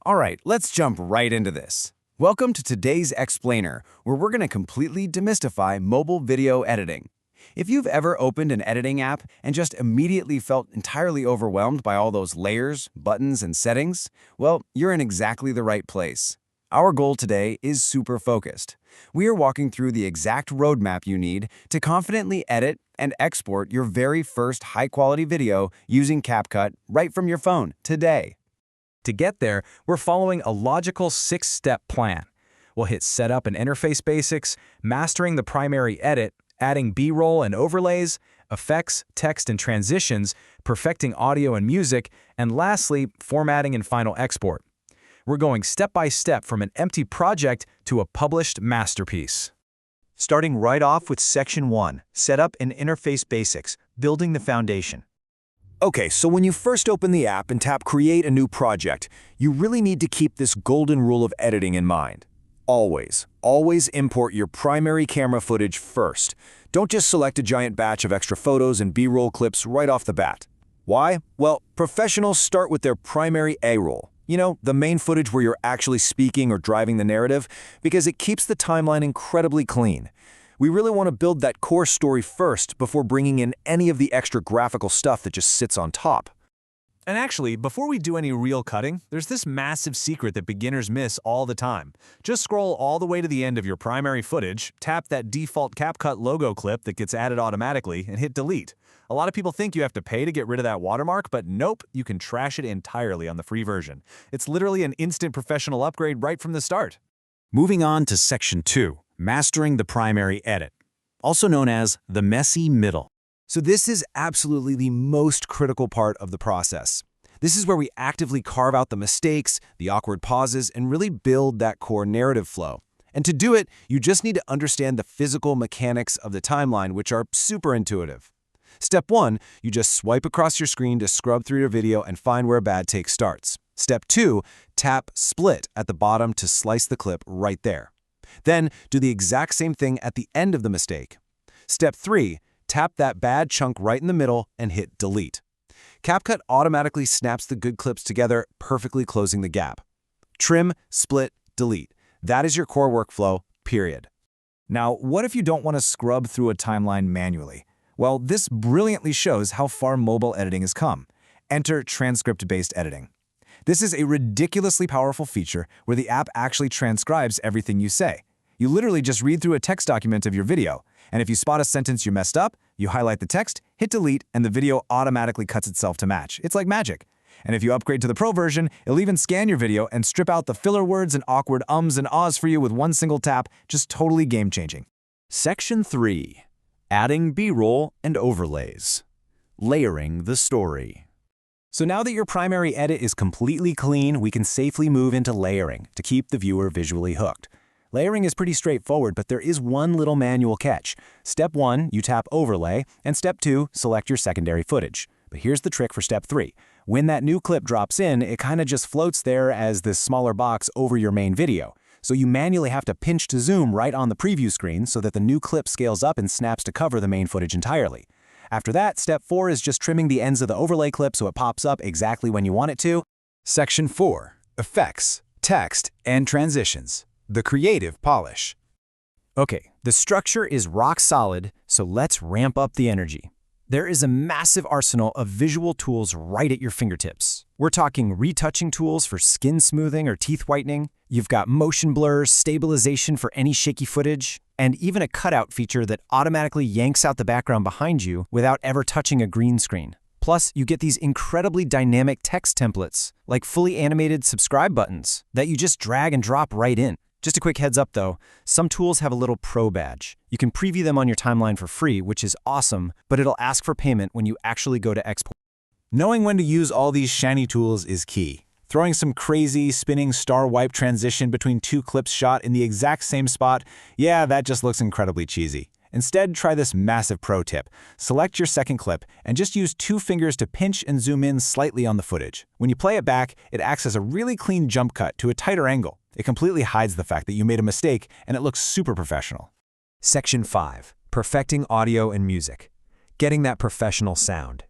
All right, let's jump right into this. Welcome to today's Explainer, where we're going to completely demystify mobile video editing. If you've ever opened an editing app and just immediately felt entirely overwhelmed by all those layers, buttons, and settings, well, you're in exactly the right place. Our goal today is super focused. We are walking through the exact roadmap you need to confidently edit and export your very first high-quality video using CapCut right from your phone today. To get there, we're following a logical 6-step plan. We'll hit Setup and Interface Basics, mastering the primary edit, adding B-roll and overlays, effects, text, and transitions, perfecting audio and music, and lastly, formatting and final export. We're going step by step from an empty project to a published masterpiece. Starting right off with Section 1, Setup and Interface Basics, building the foundation. Okay, so when you first open the app and tap Create a new project, you really need to keep this golden rule of editing in mind. Always import your primary camera footage first. Don't just select a giant batch of extra photos and B-roll clips right off the bat. Why? Well, professionals start with their primary A-roll. You know, the main footage where you're actually speaking or driving the narrative, because it keeps the timeline incredibly clean. We really want to build that core story first before bringing in any of the extra graphical stuff that just sits on top. And actually, before we do any real cutting, there's this massive secret that beginners miss all the time. Just scroll all the way to the end of your primary footage, tap that default CapCut logo clip that gets added automatically, and hit delete. A lot of people think you have to pay to get rid of that watermark, but nope, you can trash it entirely on the free version. It's literally an instant professional upgrade right from the start. Moving on to Section 2, Mastering the Primary Edit, also known as the messy middle. So this is absolutely the most critical part of the process. This is where we actively carve out the mistakes, the awkward pauses, and really build that core narrative flow. And to do it, you just need to understand the physical mechanics of the timeline, which are super intuitive. Step 1, you just swipe across your screen to scrub through your video and find where a bad take starts. Step 2, tap Split at the bottom to slice the clip right there. Then do the exact same thing at the end of the mistake. Step 3, tap that bad chunk right in the middle and hit Delete. CapCut automatically snaps the good clips together, perfectly closing the gap. Trim, split, delete. That is your core workflow, period. Now, what if you don't want to scrub through a timeline manually? Well, this brilliantly shows how far mobile editing has come. Enter transcript-based editing. This is a ridiculously powerful feature where the app actually transcribes everything you say. You literally just read through a text document of your video, and if you spot a sentence you messed up, you highlight the text, hit delete, and the video automatically cuts itself to match. It's like magic. And if you upgrade to the Pro version, it'll even scan your video and strip out the filler words and awkward ums and ahs for you with one single tap, just totally game-changing. Section 3, Adding B-roll and Overlays, Layering the Story. So now that your primary edit is completely clean, we can safely move into layering to keep the viewer visually hooked. Layering is pretty straightforward, but there is one little manual catch. Step 1, you tap Overlay, and Step 2, select your secondary footage. But here's the trick for Step 3. When that new clip drops in, it kind of just floats there as this smaller box over your main video. So you manually have to pinch to zoom right on the preview screen so that the new clip scales up and snaps to cover the main footage entirely. After that, Step 4 is just trimming the ends of the overlay clip so it pops up exactly when you want it to. Section 4, Effects, Text, and Transitions. The creative polish. Okay, the structure is rock solid, so let's ramp up the energy. There is a massive arsenal of visual tools right at your fingertips. We're talking retouching tools for skin smoothing or teeth whitening. You've got motion blurs, stabilization for any shaky footage, and even a cutout feature that automatically yanks out the background behind you without ever touching a green screen. Plus, you get these incredibly dynamic text templates, like fully animated subscribe buttons, that you just drag and drop right in. Just a quick heads up though, some tools have a little pro badge. You can preview them on your timeline for free, which is awesome, but it'll ask for payment when you actually go to export. Knowing when to use all these shiny tools is key. Throwing some crazy, spinning star wipe transition between two clips shot in the exact same spot, yeah, that just looks incredibly cheesy. Instead, try this massive pro tip. Select your second clip and just use 2 fingers to pinch and zoom in slightly on the footage. When you play it back, it acts as a really clean jump cut to a tighter angle. It completely hides the fact that you made a mistake, and it looks super professional. Section 5, Perfecting Audio and Music. Getting that professional sound.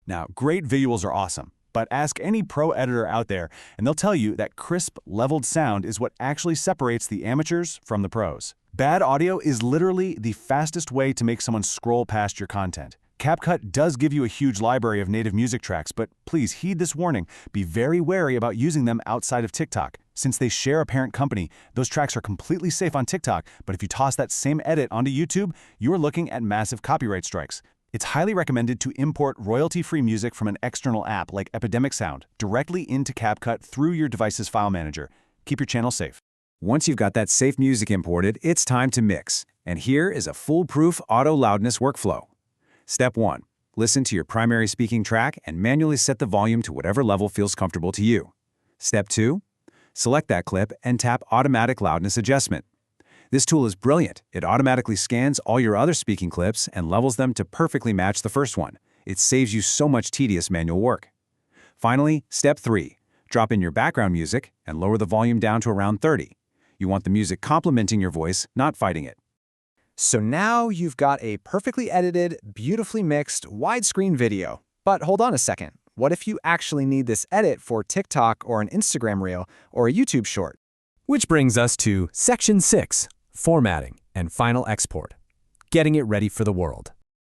Now, great visuals are awesome, but ask any pro editor out there, and they'll tell you that crisp, leveled sound is what actually separates the amateurs from the pros. Bad audio is literally the fastest way to make someone scroll past your content. CapCut does give you a huge library of native music tracks, but please heed this warning. Be very wary about using them outside of TikTok. Since they share a parent company, those tracks are completely safe on TikTok, but if you toss that same edit onto YouTube, you are looking at massive copyright strikes. It's highly recommended to import royalty-free music from an external app like Epidemic Sound directly into CapCut through your device's file manager. Keep your channel safe. Once you've got that safe music imported, it's time to mix. And here is a foolproof auto loudness workflow. Step 1. Listen to your primary speaking track and manually set the volume to whatever level feels comfortable to you. Step 2. Select that clip and tap Automatic Loudness Adjustment. This tool is brilliant. It automatically scans all your other speaking clips and levels them to perfectly match the first one. It saves you so much tedious manual work. Finally, Step 3. Drop in your background music and lower the volume down to around 30. You want the music complementing your voice, not fighting it. So now you've got a perfectly edited, beautifully mixed, widescreen video. But hold on a second. What if you actually need this edit for TikTok or an Instagram reel or a YouTube short? Which brings us to Section 6, Formatting and Final Export. Getting it ready for the world.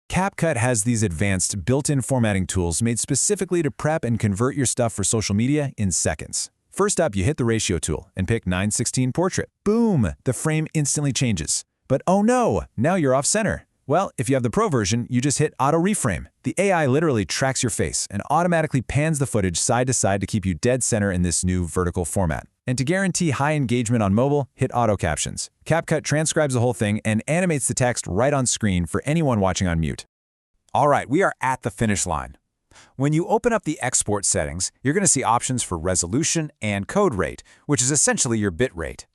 CapCut has these advanced built-in formatting tools made specifically to prep and convert your stuff for social media in seconds. First up, you hit the ratio tool and pick 9:16 portrait. Boom! The frame instantly changes. But oh no, now you're off center. Well, if you have the Pro version, you just hit Auto Reframe. The AI literally tracks your face and automatically pans the footage side to side to keep you dead center in this new vertical format. And to guarantee high engagement on mobile, hit Auto Captions. CapCut transcribes the whole thing and animates the text right on screen for anyone watching on mute. All right, we are at the finish line. When you open up the export settings, you're going to see options for resolution and code rate, which is essentially your bit rate.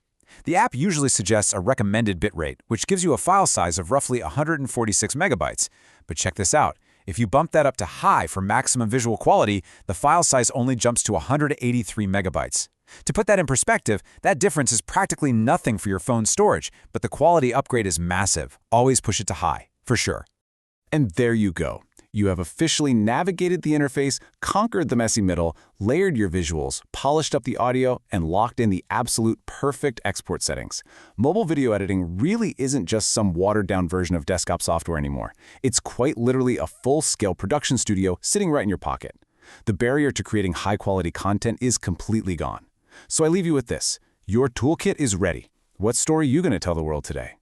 The app usually suggests a recommended bitrate, which gives you a file size of roughly 146 megabytes. But check this out. If you bump that up to high for maximum visual quality, the file size only jumps to 183 megabytes. To put that in perspective, that difference is practically nothing for your phone's storage, but the quality upgrade is massive. Always push it to high, for sure. And there you go. You have officially navigated the interface, conquered the messy middle, layered your visuals, polished up the audio, and locked in the absolute perfect export settings. Mobile video editing really isn't just some watered-down version of desktop software anymore. It's quite literally a full-scale production studio sitting right in your pocket. The barrier to creating high-quality content is completely gone. So I leave you with this. Your toolkit is ready. What story are you going to tell the world today?